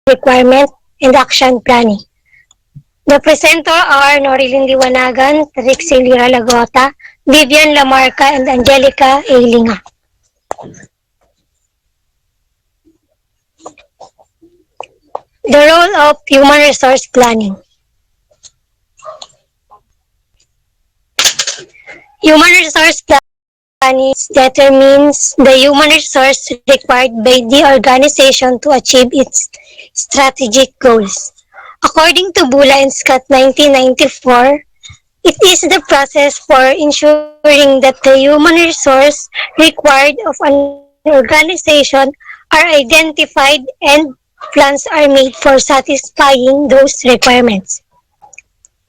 requirement, and action planning. The presenter are Norilyn Liwanagan, Trixie Lira Lagota, Vivian Lamarca, and Angelica Eilinga. The role of human resource planning. Human resource planning determines the human resource required by the organization to achieve its strategic goals. According to Bula and Scott 1994, it is the process for ensuring that the human resource required of an organization are identified and plans are made for satisfying those requirements.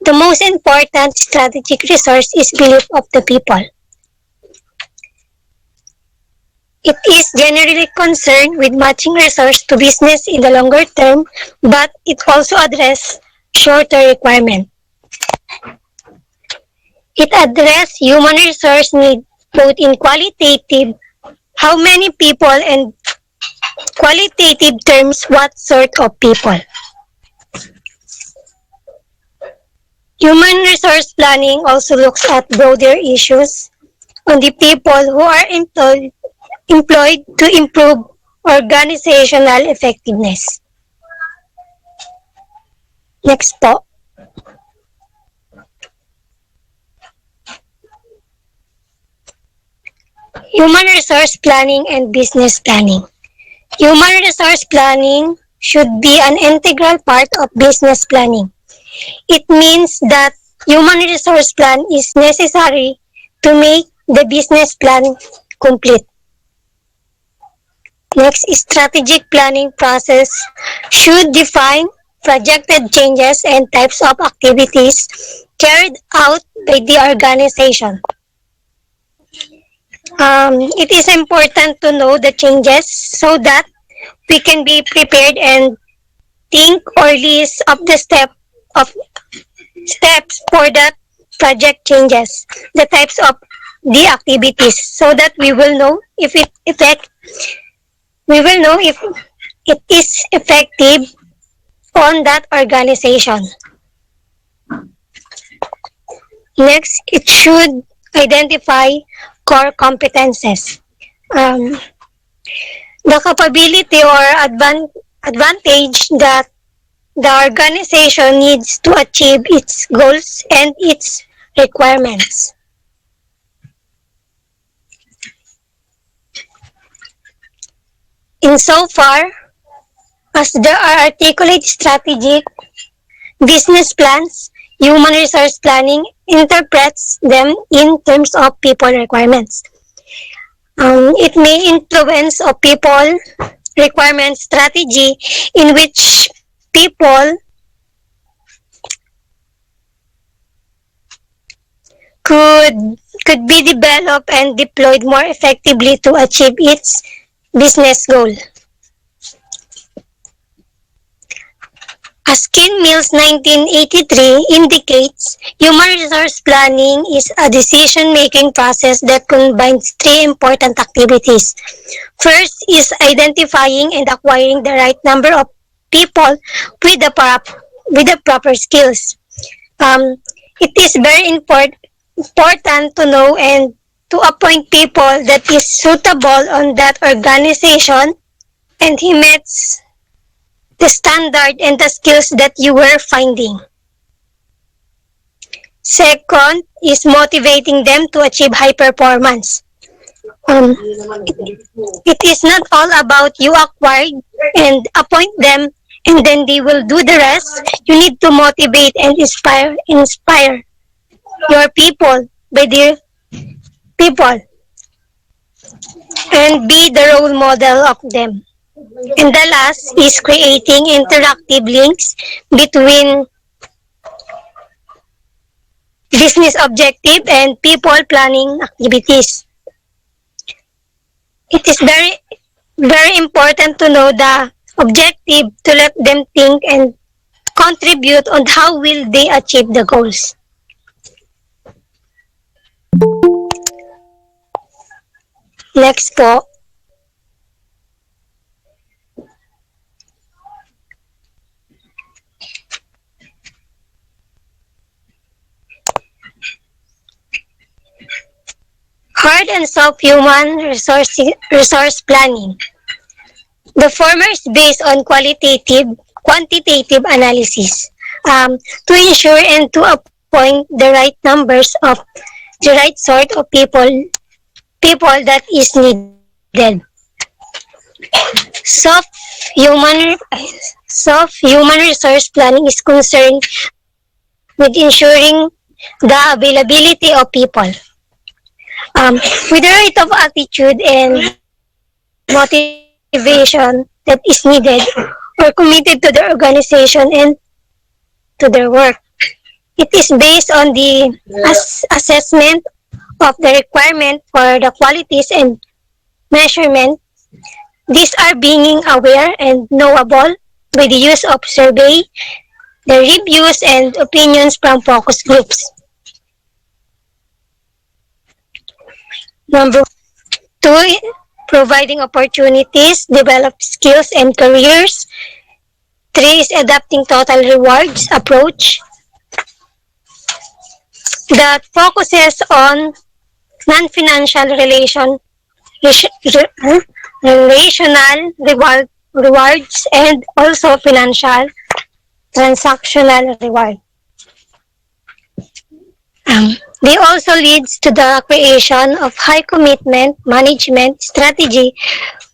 The most important strategic resource is belief of the people. It is generally concerned with matching resource to business in the longer term, but it also addresses shorter requirements. It addresses human resource needs both in qualitative, how many people, and qualitative terms, what sort of people. Human resource planning also looks at broader issues on the people who are employed to improve organizational effectiveness. Next po. Human resource planning and business planning. Human resource planning should be an integral part of business planning. It means that human resource plan is necessary to make the business plan complete. Next, strategic planning process should define projected changes and types of activities carried out by the organization. It is important to know the changes so that we can be prepared and think or list of the steps for that project changes, the types of the activities, so that we will know if it is effective on that organization. Next, it should identify core competences. The capability or advantage that the organization needs to achieve its goals and its requirements. Insofar as there are articulated strategic business plans, human resource planning interprets them in terms of people requirements. It may influence a people requirement strategy in which people could be developed and deployed more effectively to achieve its business goal. As Ken Mills 1983 indicates, human resource planning is a decision-making process that combines three important activities. First is identifying and acquiring the right number of people with the proper skills. It is very important to know and to appoint people that is suitable on that organization and he meets the standard and the skills that you were finding. Second is motivating them to achieve high performance. It is not all about you acquired and appoint them and then they will do the rest. You need to motivate and inspire your people by their people and be the role model of them. And the last is creating interactive links between business objective and people planning activities. It is very, very important to know the objective to let them think and contribute on how will they achieve the goals. Next po. hard and soft human resource planning. The former is based on quantitative analysis to ensure and to appoint the right numbers of the right sort of people that is needed. Soft human soft human resource planning is concerned with ensuring the availability of people with the right of attitude and motivation that is needed or committed to the organization and to their work. It is based on the assessment of the requirement for the qualities and measurement. These are being aware and knowable with the use of survey, the reviews and opinions from focus groups. Number two, providing opportunities, develop skills and careers. Three is adapting total rewards approach that focuses on non-financial relational rewards and also financial transactional reward. They also leads to the creation of high commitment management strategy,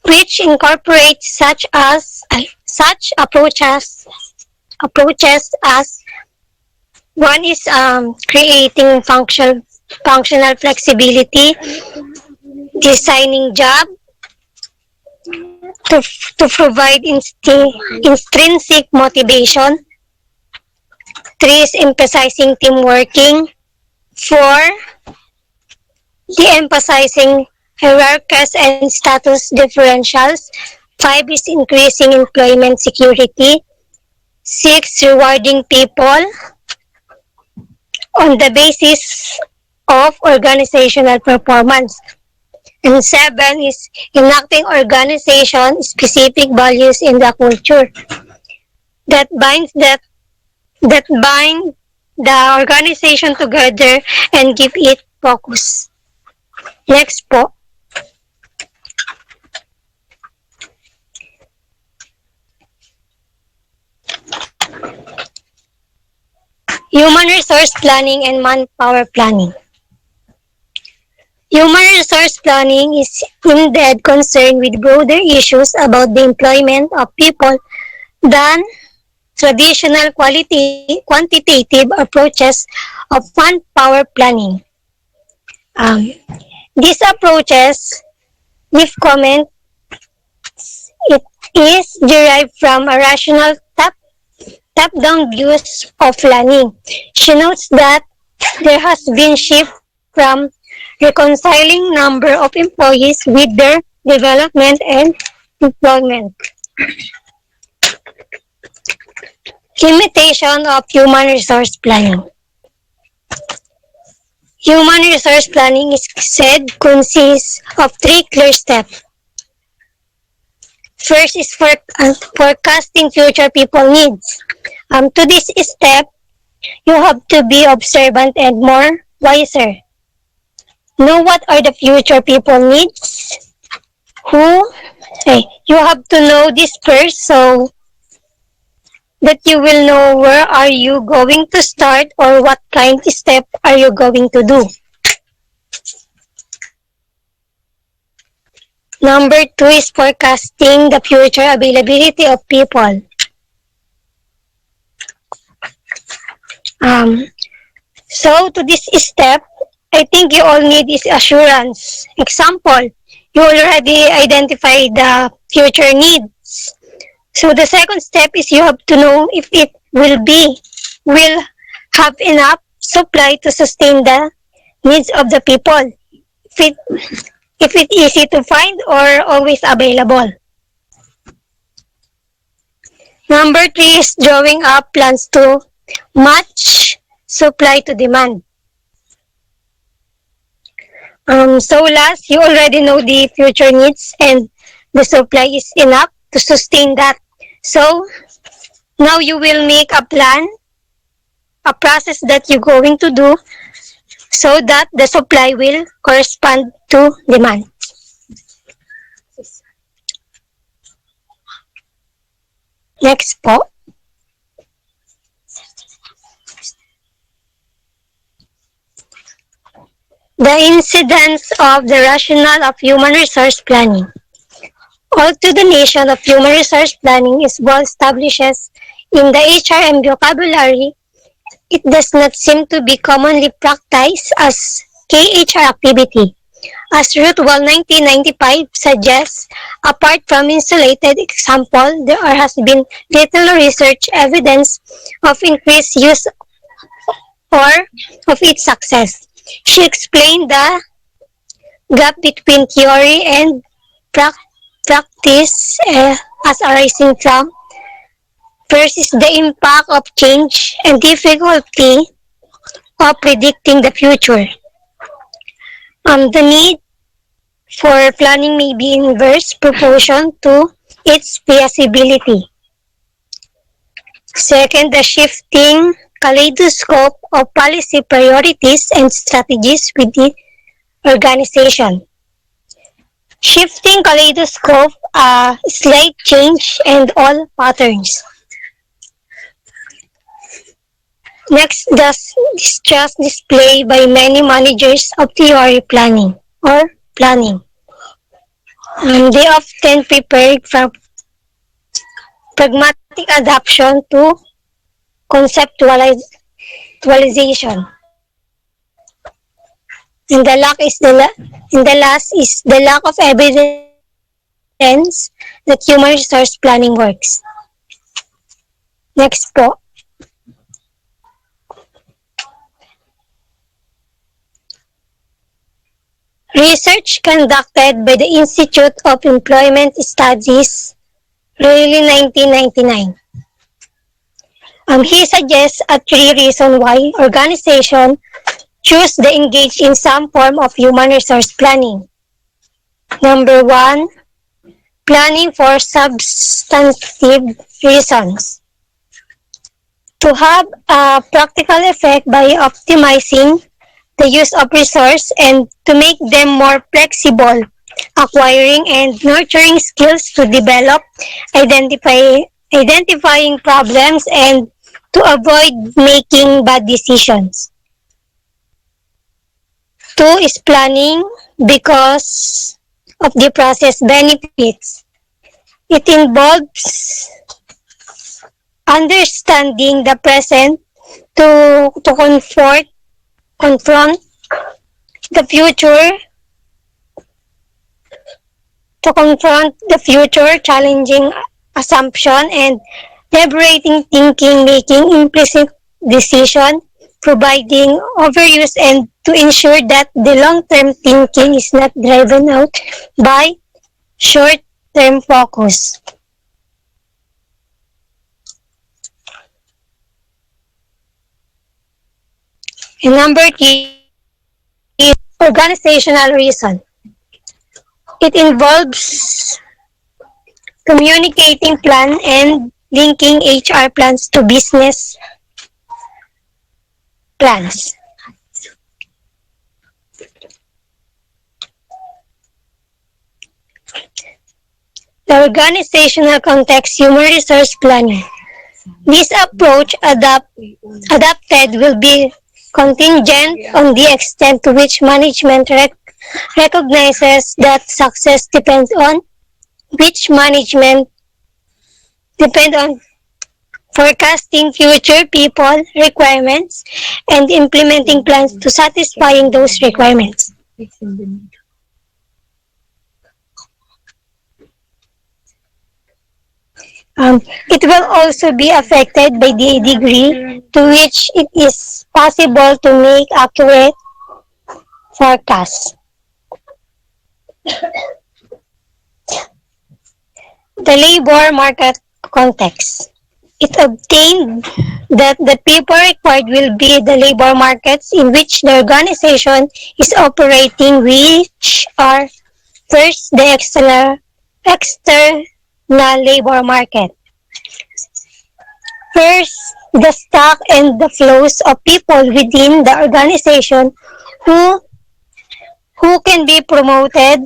which incorporates such approaches as one is creating functional flexibility, designing job to provide intrinsic motivation. Three is emphasizing team working. Four, de-emphasizing hierarchies and status differentials. Five is increasing employment security. Six, rewarding people on the basis of organizational performance. And seven is enacting organization specific values in the culture that bind the organization together and give it focus. Next po. Human resource planning and manpower planning. Human resource planning is indeed concerned with broader issues about the employment of people than traditional quantitative approaches of manpower planning. These approaches, if comment, it is derived from a rational top-down views of planning. She notes that there has been shift from reconciling number of employees with their development and employment. Limitation of human resource planning. Human resource planning is said consists of three clear steps. First is forecasting future people needs. To this step, you have to be observant and more wiser. Know what are the future people needs. You have to know this first so that you will know where are you going to start or what kind of step are you going to do. Number two is forecasting the future availability of people. So to this step, I think you all need is assurance. Example, you already identify the future needs. So the second step is you have to know if it will have enough supply to sustain the needs of the people. If it easy to find or always available. Number three is drawing up plans to match supply to demand. So last, you already know the future needs and the supply is enough to sustain that. So now you will make a plan, a process that you're going to do so that the supply will correspond to demand. Next po. The incidence of the rationale of human resource planning. Although the notion of human resource planning is well established in the HRM vocabulary, it does not seem to be commonly practiced as KHR activity. As Root Wall 1995 suggests, apart from insulated example, there has been little research evidence of increased use or of its success. She explained the gap between theory and practice as arising from first is the impact of change and difficulty of predicting the future. The need for planning may be in inverse proportion to its feasibility. Second, the shifting kaleidoscope of policy priorities and strategies within organization. Shifting kaleidoscope, slight change and all patterns. Next, the stress display by many managers of theory planning or planning. They often prepare for pragmatic adoption to conceptualization. And the last is the lack of evidence that human resource planning works. Next po. Research conducted by the Institute of Employment Studies, early 1999. He suggests 3 reasons why organizations choose to engage in some form of human resource planning. Number 1, planning for substantive reasons. To have a practical effect by optimizing the use of resource and to make them more flexible, acquiring and nurturing skills to develop, identifying problems, and to avoid making bad decisions. 2 is planning because of the process benefits. It involves understanding the present to confront the future challenging assumption and liberating thinking, making implicit decision, providing overuse, and to ensure that the long-term thinking is not driven out by short-term focus. And number 3 is organizational reason. It involves communicating plan and linking HR plans to business plans. The organizational context human resource planning. This approach adapted will be contingent on the extent to which management recognizes that success depends on forecasting future people requirements and implementing plans to satisfying those requirements. It will also be affected by the degree to which it is possible to make accurate forecasts. The labor market context. It obtained that the people required will be the labor markets in which the organization is operating, which are first the external labor market. First, the stock and the flows of people within the organization, who who can be promoted,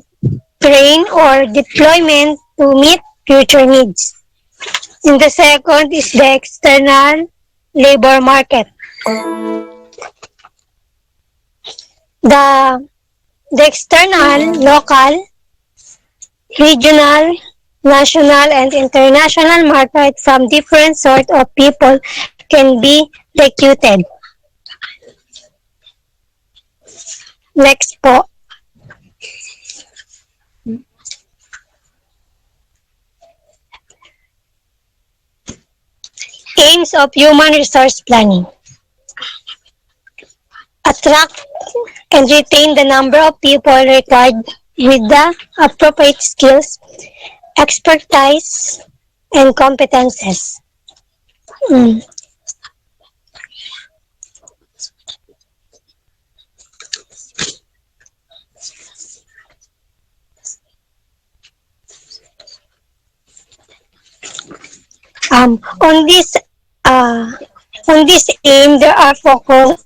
trained, or deployment to meet future needs. And the second is the external labor market. The, the external, local, regional, national, and international market from different sort of people can be recruited. Next po. Aims of human resource planning. Attract and retain the number of people required with the appropriate skills, expertise, and competences. Mm. Um, on this uh, on this aim, there are four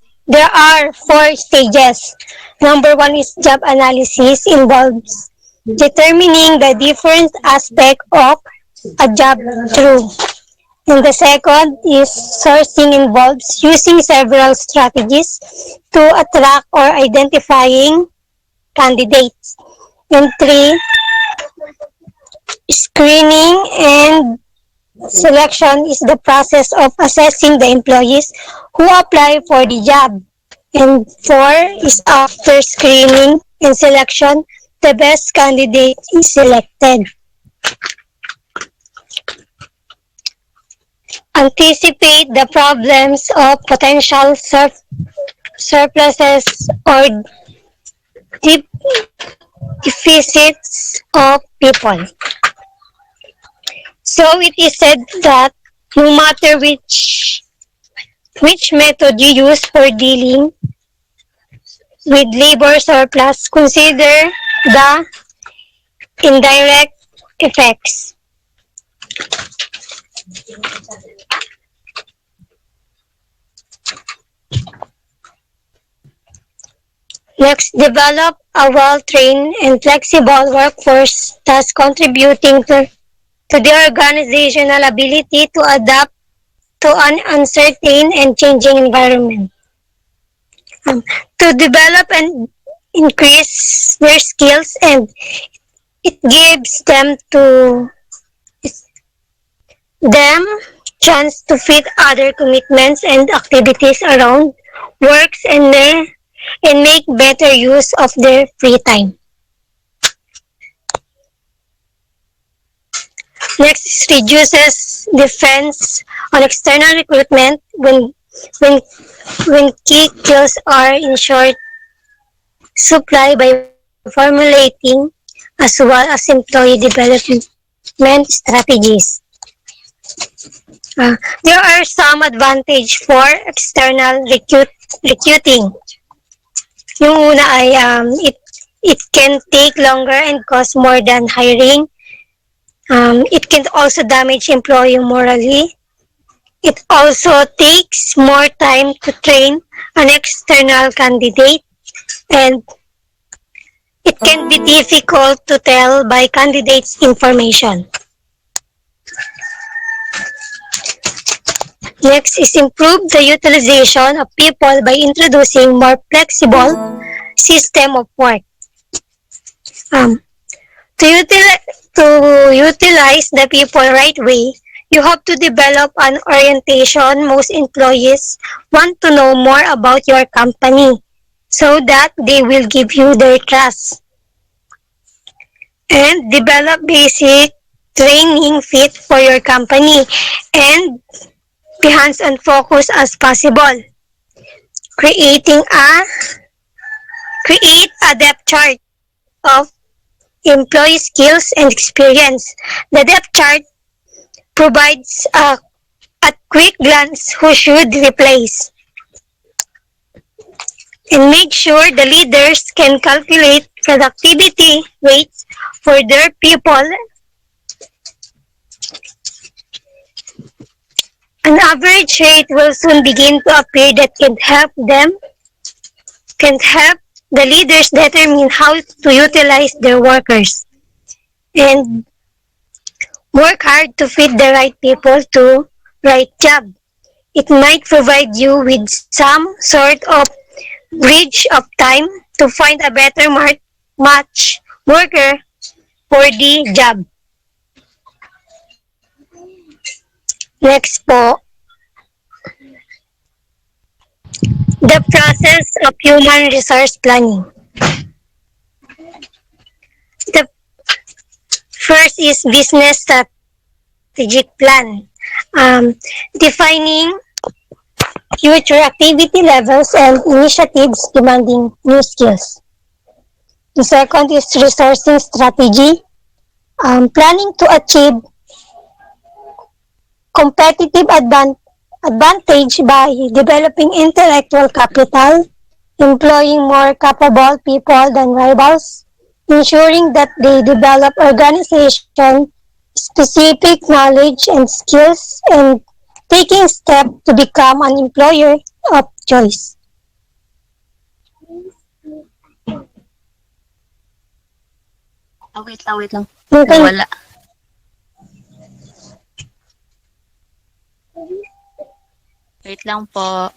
stages. Number one is job analysis, involves determining the different aspect of a job through. And the second is sourcing, involves using several strategies to attract or identifying candidates. And three, screening and selection is the process of assessing the employees who apply for the job. And four is after screening and selection, the best candidate is selected. Anticipate the problems of potential surpluses or deficits of people. So it is said that no matter which method you use for dealing with labor surplus, consider the indirect effects. Next, develop a well-trained and flexible workforce, thus contributing to the organizational ability to adapt to an uncertain and changing environment. To develop and increase their skills, and it gives them chance to fit other commitments and activities around works and make better use of their free time. Next is reduces dependence on external recruitment when key skills are in short supply by formulating as well as employee development strategies. There are some advantage for external recruiting. Yung una ay it can take longer and cost more than hiring. It can also damage employee morally. It also takes more time to train an external candidate, and it can be difficult to tell by candidates' information. Next is improve the utilization of people by introducing more flexible system of work. To utilize the people right way, you have to develop an orientation. Most employees want to know more about your company so that they will give you their trust. And develop basic training fit for your company and be hands-on focus as possible. Create a depth chart of employee skills and experience. The depth chart provides at quick glance who should replace. And make sure the leaders can calculate productivity rates for their people. An average rate will soon begin to appear that can help The leaders determine how to utilize their workers and work hard to fit the right people to right job. It might provide you with some sort of bridge of time to find a better match worker for the job. Next po, the process of human resource planning. The first is business strategic plan. Defining future activity levels and initiatives demanding new skills. The second is resourcing strategy. Planning to achieve competitive advantage by developing intellectual capital, employing more capable people than rivals, ensuring that they develop organization specific knowledge and skills, and taking steps to become an employer of choice. Wait lang. Okay. Nawala. Wait lang po.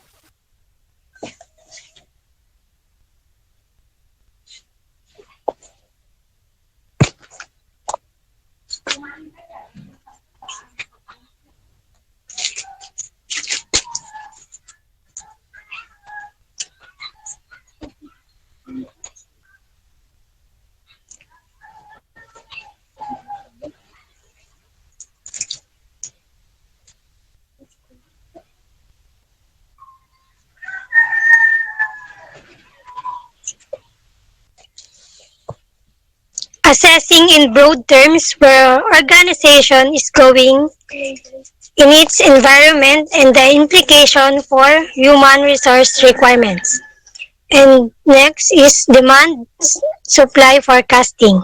Assessing in broad terms where organization is going in its environment and the implication for human resource requirements. And next is demand supply forecasting.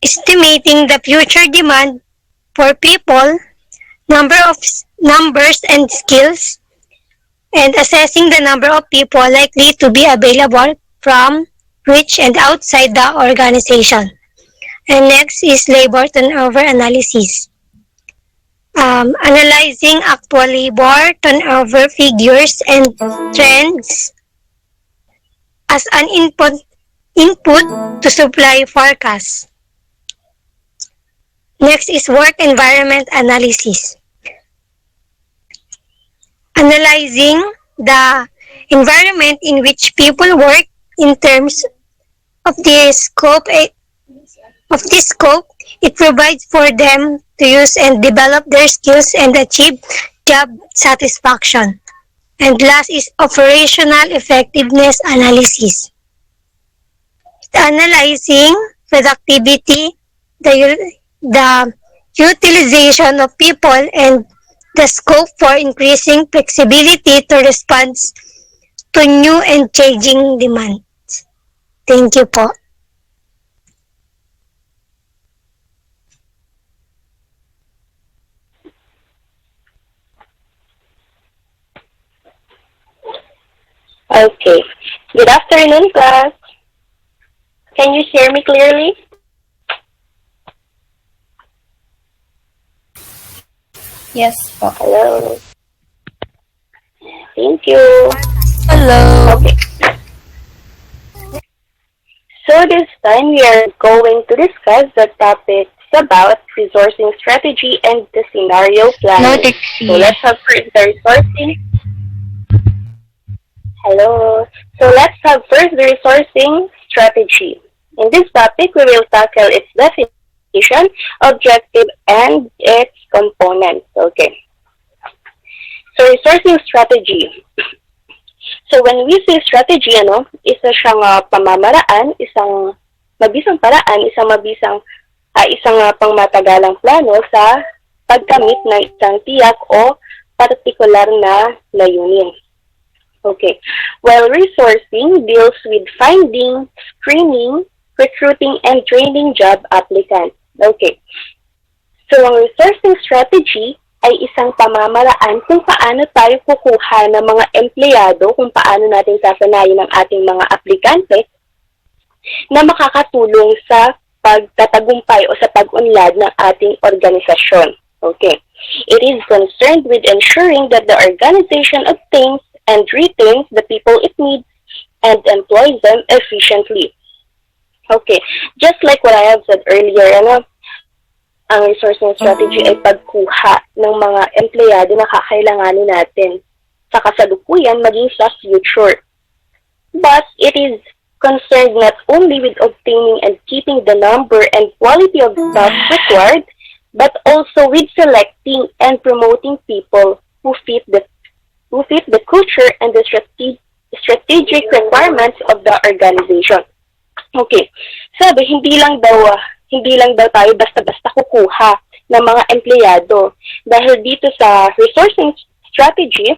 Estimating the future demand for people, numbers and skills, and assessing the number of people likely to be available from which and outside the organization. And next is labor turnover analysis. Analyzing actual labor turnover figures and trends as an input to supply forecasts. Next is work environment analysis. Analyzing the environment in which people work in terms of the scope it provides for them to use and develop their skills and achieve job satisfaction. And last is operational effectiveness analysis. Analyzing productivity, the utilization of people, and the scope for increasing flexibility to respond to new and changing demands. Thank you po. Okay. Good afternoon, class. Can you hear me clearly? Yes po. Hello. Thank you. Hello. Okay. So this time we are going to discuss the topics about resourcing strategy and the scenario planning. So let's have first the resourcing. Hello. So let's have first the resourcing strategy. In this topic, we will tackle its definition, objective, and its components. Okay. So resourcing strategy. So when we say strategy, isa siyang pamamaraan, isang mabisang paraan, isang pangmatagalang plano sa pagkamit ng isang tiyak o partikular na layunin. Okay. While resourcing deals with finding, screening, recruiting, and training job applicants. Okay. So ang resourcing strategy ay isang pamamaraan kung paano tayo kukuha ng mga empleyado, kung paano natin sasanayin ang ating mga aplikante na makakatulong sa pagtatagumpay o sa pag-unlad ng ating organisasyon. Okay. It is concerned with ensuring that the organization obtains and retains the people it needs and employs them efficiently. Okay. Just like what I have said earlier, ang resourcing strategy ay pagkuha ng mga empleyado na kakailanganin natin sa kasalukuyan maging sa future. But it is concerned not only with obtaining and keeping the number and quality of staff required, but also with selecting and promoting people who fit the culture and the strategic requirements of the organization. Okay. Sabi, hindi lang daw tayo basta-basta kukuha ng mga empleyado. Dahil dito sa resourcing strategy,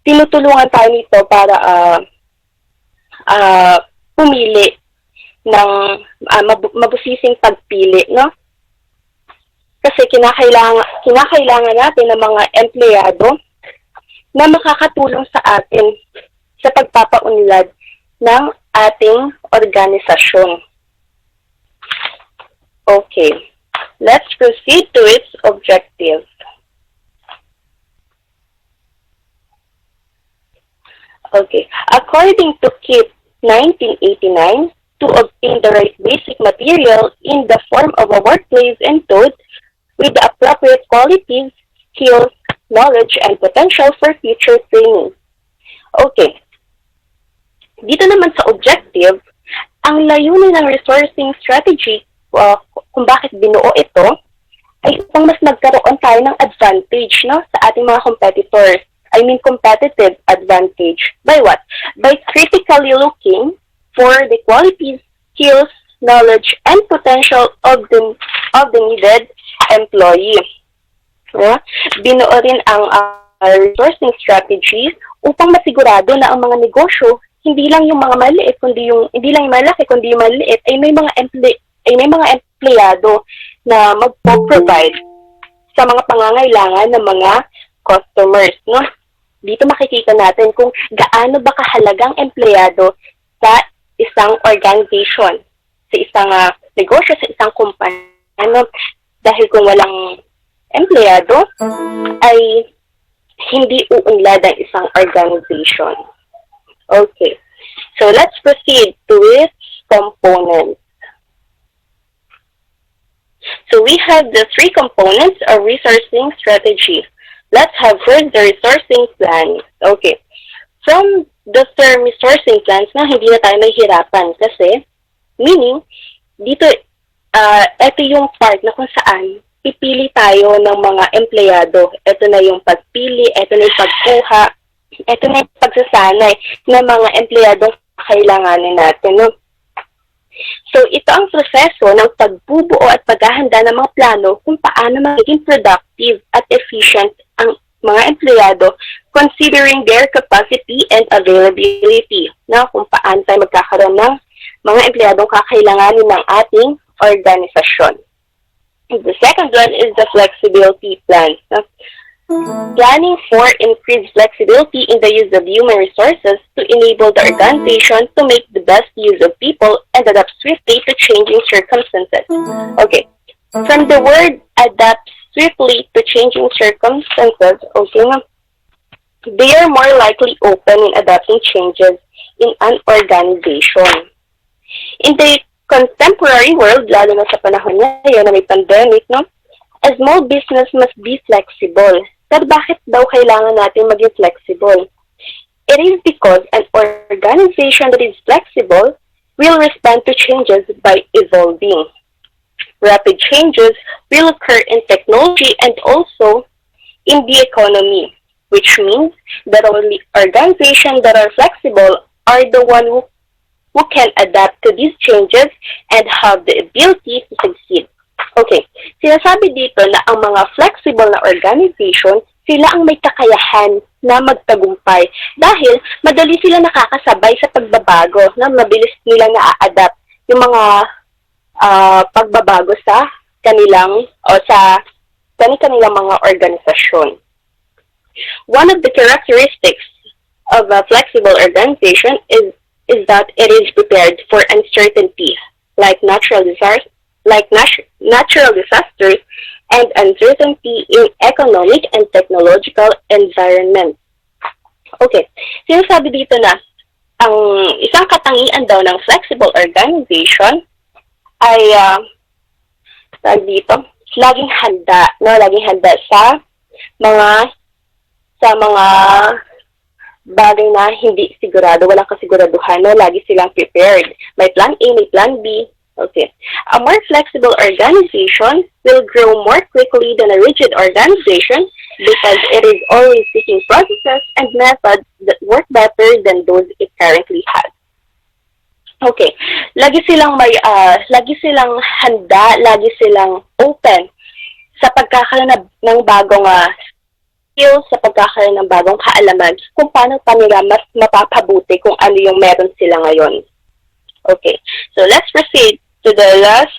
tinutulungan tayo nito para pumili ng mabusising pagpili, no? Kasi kinakailangan natin ng mga empleyado na makakatulong sa atin sa pagpapaunlad ng ating organisasyon. Okay, let's proceed to its objective. Okay, according to KIP 1989, to obtain the right basic material in the form of a workplace and code with the appropriate qualities, skills, knowledge, and potential for future training. Okay, dito naman sa objective, ang layunin ng resourcing strategy kung bakit binuo ito, ay upang mas magkaroon tayo ng advantage, no, sa ating mga competitors. I mean, competitive advantage. By what? By critically looking for the qualities, skills, knowledge, and potential of the needed employee. Binuo rin ang resourcing strategy upang masigurado na ang mga negosyo, hindi lang yung mga maliit, kundi hindi lang yung malaki, kundi yung maliit, ay may mga empleyado na magpo-provide sa mga pangangailangan ng mga customers, no? Dito makikita natin kung gaano ba kahalagang empleyado sa isang organization, sa isang negosyo, sa isang kumpanya. Dahil kung walang empleyado, ay hindi uunlad ang isang organization. Okay. So let's proceed to its components. So we have the three components of resourcing strategy. Let's have first the resourcing plan. Okay. From the term resourcing plans, hindi na tayo mahihirapan kasi, meaning, dito, ito yung part na kung saan pipili tayo ng mga empleyado. Ito na yung pagpili, ito na yung pagkuha, ito na yung pagsasanay ng mga empleyadong kailanganin natin, no? So, ito ang proseso ng pagbubuo at paghahanda ng mga plano kung paano magiging productive at efficient ang mga empleyado considering their capacity and availability, na kung paano tayo magkakaroon ng mga empleyadong kakailanganin ng ating organisasyon. The second one is the flexibility plan. Planning for increased flexibility in the use of human resources to enable the organization to make the best use of people and adapt swiftly to changing circumstances. Okay, from the word adapt swiftly to changing circumstances, okay, they are more likely open in adapting changes in an organization. In the contemporary world, lalo na sa panahon ngayon na may pandemic, no, a small business must be flexible. Pero bakit daw kailangan natin maging flexible? It is because an organization that is flexible will respond to changes by evolving. Rapid changes will occur in technology and also in the economy, which means that only organizations that are flexible are the one who can adapt to these changes and have the ability to succeed. Okay, sinasabi dito na ang mga flexible na organization, sila ang may kakayahan na magtagumpay dahil madali sila nakakasabay sa pagbabago, na mabilis nilang na-adapt yung mga pagbabago sa kanilang o sa kani-kanilang mga organisasyon. One of the characteristics of a flexible organization is that it is prepared for uncertainty, like natural disasters and uncertainty in economic and technological environment. Okay, sinasabi dito na ang isang katangian daw ng flexible organization ay dito, laging handa, no, laging handa sa mga bagay na hindi sigurado, walang kasiguraduhan, no, lagi silang prepared. May plan A, may plan B. Okay. A more flexible organization will grow more quickly than a rigid organization because it is always seeking processes and methods that work better than those it currently has. Okay. Lagi silang handa, lagi silang open sa pagkakaroon ng bagong skills, sa pagkakaroon ng bagong kaalaman kung paano pa nila mas mapapabuti kung ano yung meron sila ngayon. Okay, so let's proceed to the last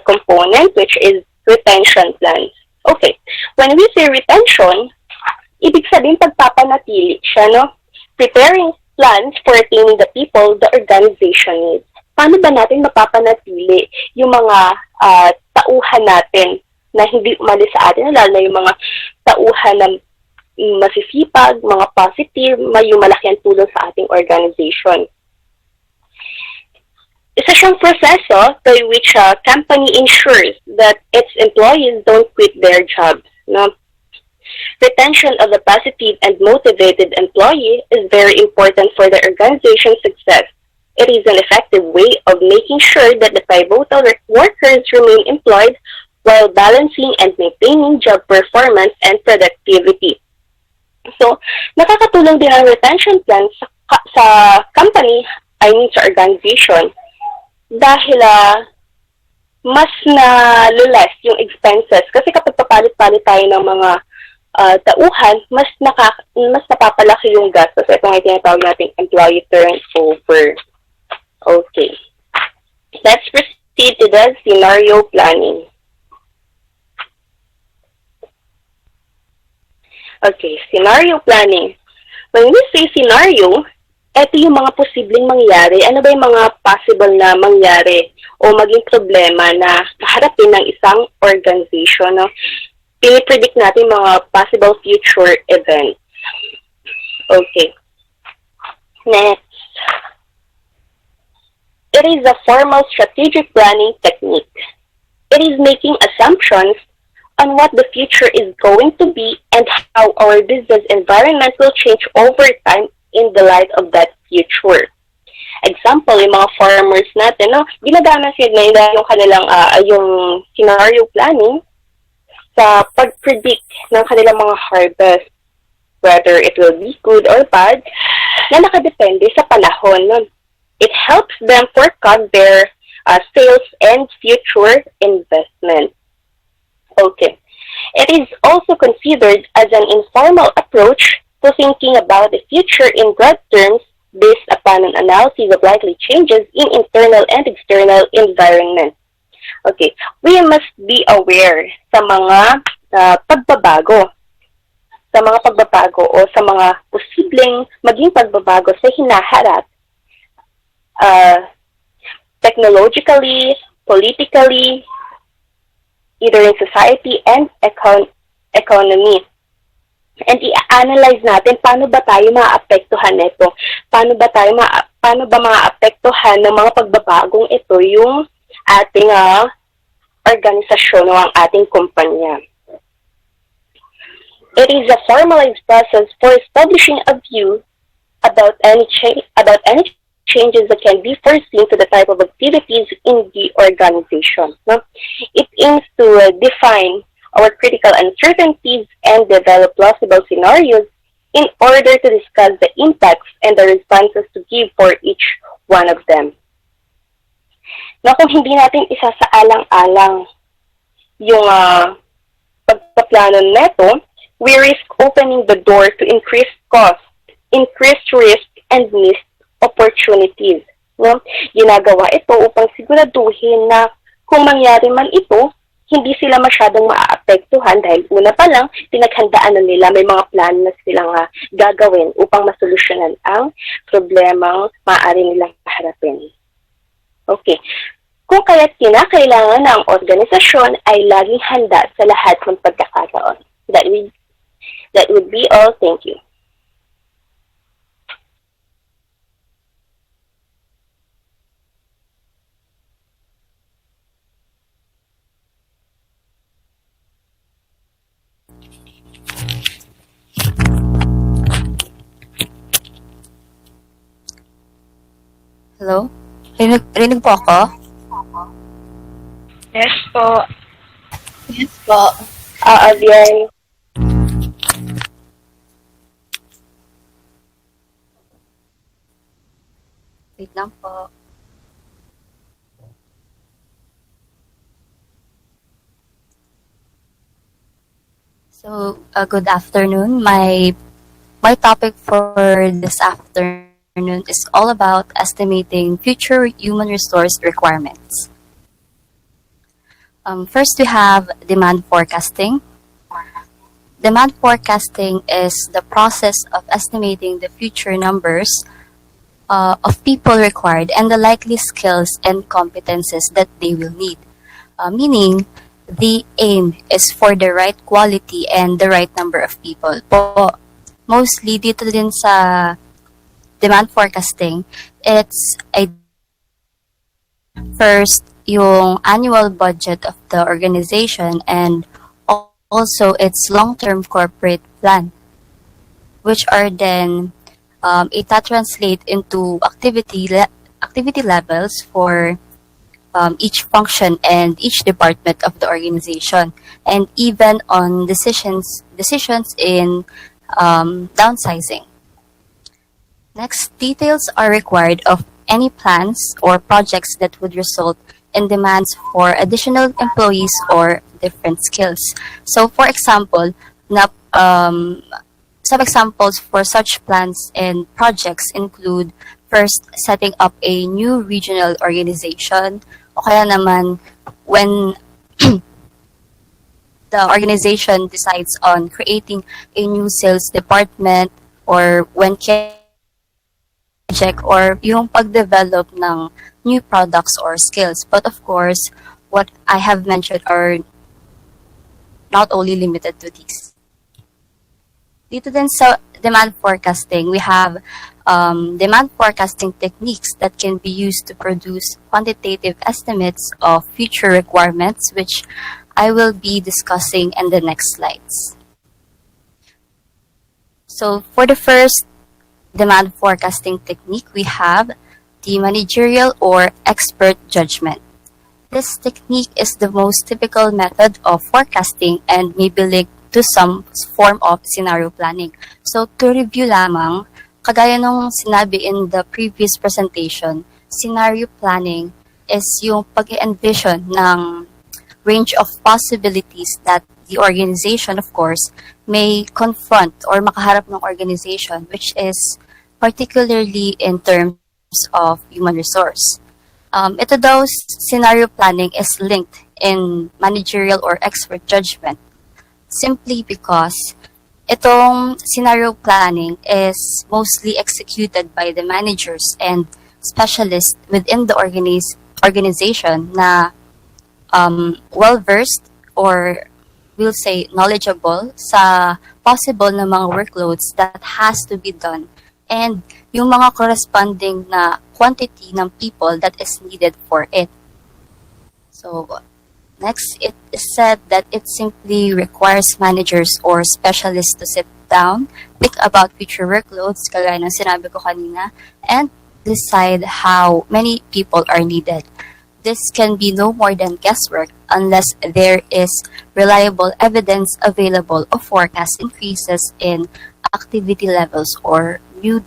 component, which is retention plans. Okay, when we say retention, ibig sabihin pagpapanatili siya, no? Preparing plans for retaining the people the organization needs. Paano ba natin mapapanatili yung mga tauhan natin na hindi umalis sa atin, lalo na yung mga tauhan na masisipag, mga positive, may malaki ang tulong sa ating organization. Isa siyang proseso by which a company ensures that its employees don't quit their jobs. No? Retention of a positive and motivated employee is very important for the organization's success. It is an effective way of making sure that the pivotal workers remain employed while balancing and maintaining job performance and productivity. So, nakakatulong din ang retention plan sa company, sa organization, dahil mas na-less yung expenses. Kasi kapag papalit-palit tayo ng mga tauhan, mas napapalaki yung gastos. Ito nga tinatawag natin employee turnover. Okay. Let's proceed to the scenario planning. Okay, scenario planning. When we say scenario, ito yung mga posibleng mangyari. Ano ba yung mga possible na mangyari o maging problema na kaharapin ng isang organization? No? Pinipredict natin mga possible future events. Okay. Next. It is a formal strategic planning technique. It is making assumptions on what the future is going to be and how our business environment will change over time in the light of that future. Example, yung mga farmers natin, no, ginagamit nila yung kanilang yung scenario planning sa pag-predict ng kanilang mga harvest, whether it will be good or bad, na nakadepende sa panahon. No? It helps them forecast their sales and future investment. Okay. It is also considered as an informal approach to thinking about the future in broad terms based upon an analysis of likely changes in internal and external environment. Okay, we must be aware sa mga pagbabago. Sa mga pagbabago o sa mga posibleng maging pagbabago sa hinaharap technologically, politically, either in society and economy. And i-analyze natin paano ba tayo maapektuhan nito? Paano ba maapektuhan ng mga pagbabagong ito yung ating organisasyon o ang ating kumpanya? It is a formalized process for establishing a view about any changes that can be foreseen to the type of activities in the organization. No? It aims to define our critical uncertainties and develop plausible scenarios in order to discuss the impacts and the responses to give for each one of them. Na kung hindi natin isasaalang-alang yung pagpaplano neto, we risk opening the door to increased cost, increased risk, and missed opportunities. No? Ginagawa ito upang siguraduhin na kung mangyari man ito, hindi sila masyadong maaapektuhan dahil una pa lang, pinaghandaan na nila, may mga plan na silang gagawin upang masolusyonan ang problemang maaari nilang harapin. Okay. Kung kaya't kinakailangan na ang organisasyon ay laging handa sa lahat ng pagkakataon. That would be all. Thank you. Hello? Rinig po ako? Yes po. Yes po. Bien. Wait lang po. So, good afternoon. My topic for this afternoon is all about estimating future human resource requirements. First, we have demand forecasting. Demand forecasting is the process of estimating the future numbers of people required and the likely skills and competences that they will need. Meaning, the aim is for the right quality and the right number of people. Po, mostly dito din sa demand forecasting, it's first yung annual budget of the organization and also its long-term corporate plan, which are then it translate into activity levels for each function and each department of the organization, and even on decisions in downsizing. Next, details are required of any plans or projects that would result in demands for additional employees or different skills. So, for example, some examples for such plans and projects include first, setting up a new regional organization, o kaya naman when the organization decides on creating a new sales department, or when project or yung pag-develop ng new products or skills. But of course, what I have mentioned are not only limited to these. Dito din sa demand forecasting, we have demand forecasting techniques that can be used to produce quantitative estimates of future requirements, which I will be discussing in the next slides. So for the first demand forecasting technique, we have the managerial or expert judgment. This technique is the most typical method of forecasting and may be linked to some form of scenario planning. So to review lamang, kagaya nung sinabi in the previous presentation, scenario planning is yung pag-envision ng range of possibilities that the organization, of course, may confront or makaharap ng organization, which is particularly in terms of human resource. Ito daw, scenario planning is linked in managerial or expert judgment simply because itong scenario planning is mostly executed by the managers and specialists within the organization na well-versed or we'll say knowledgeable sa possible na mga workloads that has to be done and yung mga corresponding na quantity ng people that is needed for it. So, next, it is said that it simply requires managers or specialists to sit down, think about future workloads, kagaya ng sinabi ko kanina, and decide how many people are needed. This can be no more than guesswork unless there is reliable evidence available of forecast increases in activity levels or new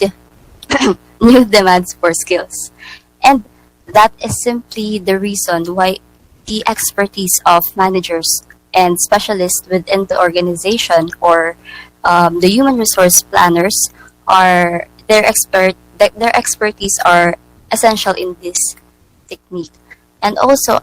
demands for skills. And that is simply the reason why the expertise of managers and specialists within the organization or the human resource planners are their expertise are essential in this technique. And also,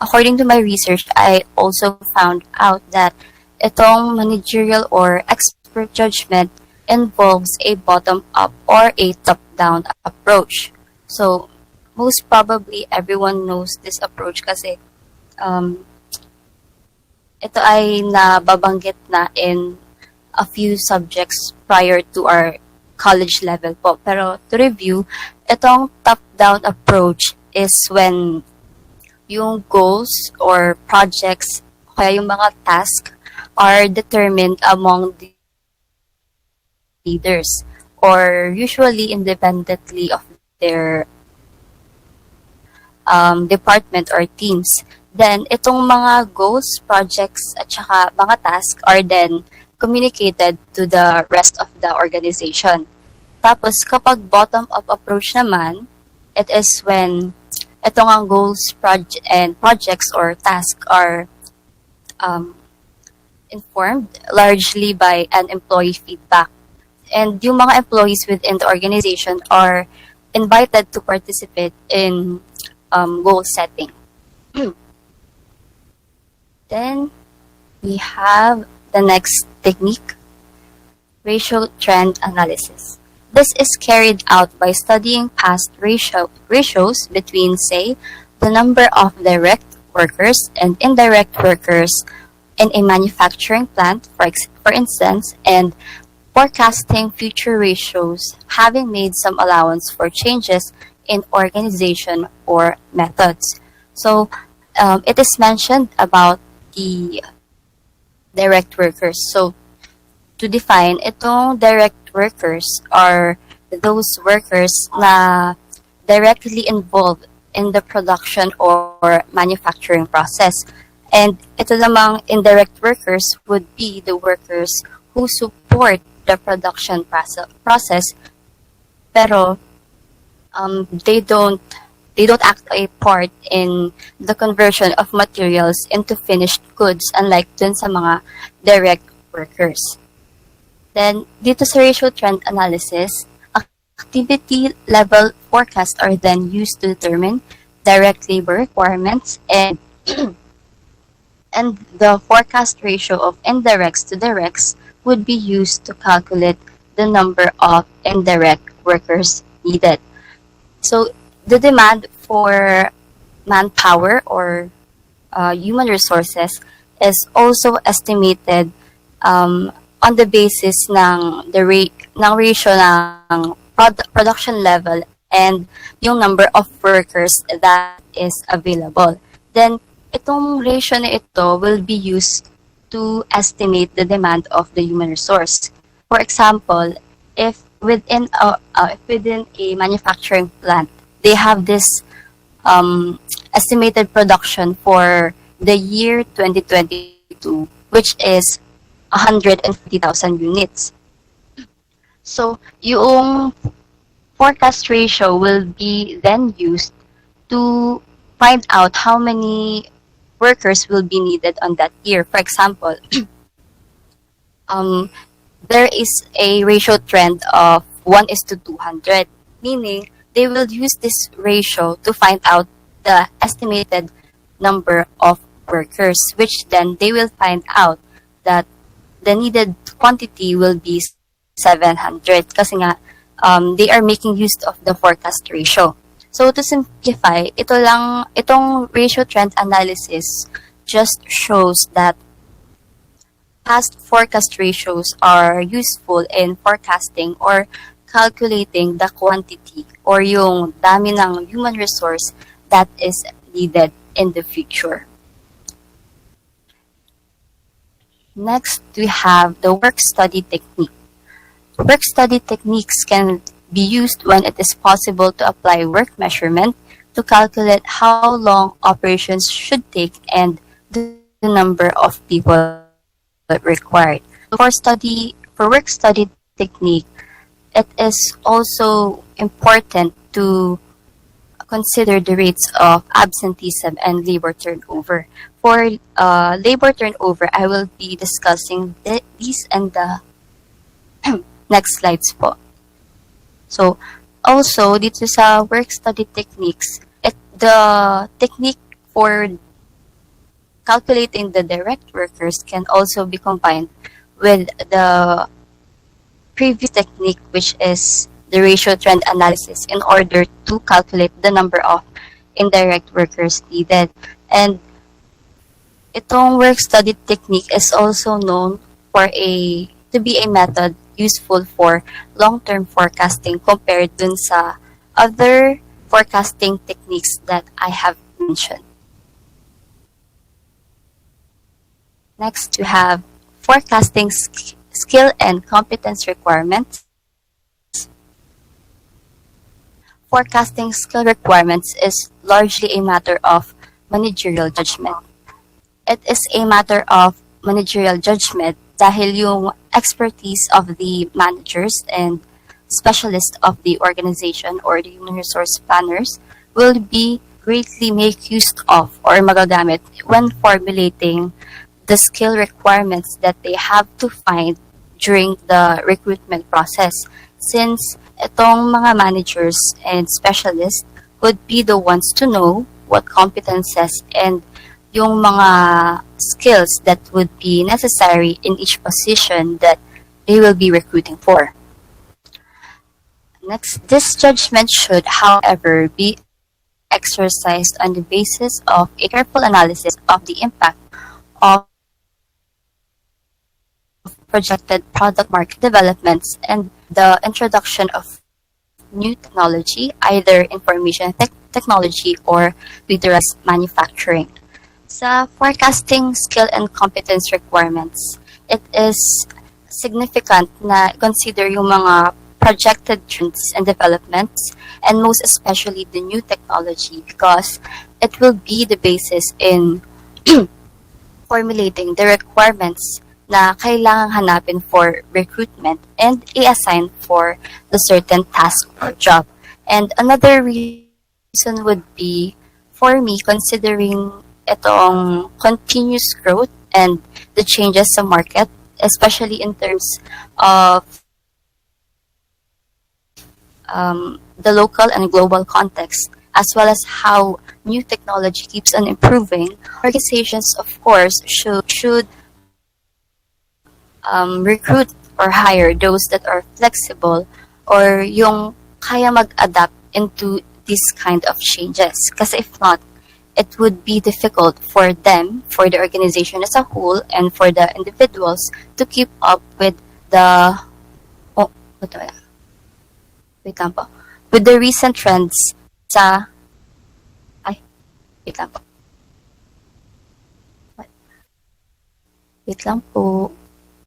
according to my research, I also found out that itong managerial or expert judgment involves a bottom-up or a top-down approach. So, most probably everyone knows this approach kasi um, ito ay nababanggit na in a few subjects prior to our college level po. Pero to review, itong top-down approach is when yung goals or projects, kaya yung mga task are determined among the leaders or usually independently of their department or teams. Then, itong mga goals, projects, at saka mga tasks are then communicated to the rest of the organization. Tapos, kapag bottom-up approach naman, it is when itong ang goals and projects or tasks are informed largely by an employee feedback. And yung mga employees within the organization are invited to participate in goal setting. Then we have the next technique, ratio trend analysis. This is carried out by studying past ratios between, say, the number of direct workers and indirect workers in a manufacturing plant, for instance, and forecasting future ratios, having made some allowance for changes in organization or methods. So, it is mentioned about the direct workers. So, to define, itong direct workers are those workers na directly involved in the production or manufacturing process. And ito namang indirect workers would be the workers who support the production process pero they don't act a part in the conversion of materials into finished goods, unlike dun sa mga direct workers. Then, dito sa ratio trend analysis, activity level forecasts are then used to determine direct labor requirements and and the forecast ratio of indirects to directs would be used to calculate the number of indirect workers needed. So, the demand for manpower or human resources is also estimated on the basis ng ratio ng production level and yung number of workers that is available. Then, itong ratio na ito will be used to estimate the demand of the human resource. For example, if within a manufacturing plant, they have this estimated production for the year 2022, which is 150,000 units. So, yung forecast ratio will be then used to find out how many workers will be needed on that year. For example, there is a ratio trend of 1:200, meaning they will use this ratio to find out the estimated number of workers, which then they will find out that the needed quantity will be 700 kasi nga they are making use of the forecast ratio. So to simplify, itong ratio trend analysis just shows that past forecast ratios are useful in forecasting or calculating the quantity or yung dami ng human resource that is needed in the future. Next, we have the work study technique. Work study techniques can be used when it is possible to apply work measurement to calculate how long operations should take and the number of people required. For work study technique, it is also important to consider the rates of absenteeism and labor turnover. For labor turnover, I will be discussing these and the next slides po. So, also, dito sa work study techniques, the technique for calculating the direct workers can also be combined with the previous technique, which is the ratio trend analysis, in order to calculate the number of indirect workers needed. And itong work study technique is also known to be a method useful for long-term forecasting compared dun sa other forecasting techniques that I have mentioned. Next, we have forecasting skill and competence requirements. Forecasting skill requirements is largely a matter of managerial judgment. It is a matter of managerial judgment dahil yung expertise of the managers and specialists of the organization or the human resource planners will be greatly make use of or magagamit when formulating the skill requirements that they have to find during the recruitment process, since itong mga managers and specialists would be the ones to know what competences and yung mga skills that would be necessary in each position that they will be recruiting for. Next, this judgment should, however, be exercised on the basis of a careful analysis of the impact of projected product market developments and the introduction of new technology, either information technology or computerized manufacturing. Sa forecasting skill and competence requirements, it is significant na consider yung mga projected trends and developments, and most especially the new technology, because it will be the basis in formulating the requirements na kailangang hanapin for recruitment and i-assign for the certain task or job. And another reason would be, for me, considering itong continuous growth and the changes sa market, especially in terms of the local and global context, as well as how new technology keeps on improving, organizations, of course, should recruit or hire those that are flexible or yung kaya mag-adapt into this kind of changes. Kasi if not, it would be difficult for them, for the organization as a whole, and for the individuals to keep up with the with the recent trends sa wait lang po.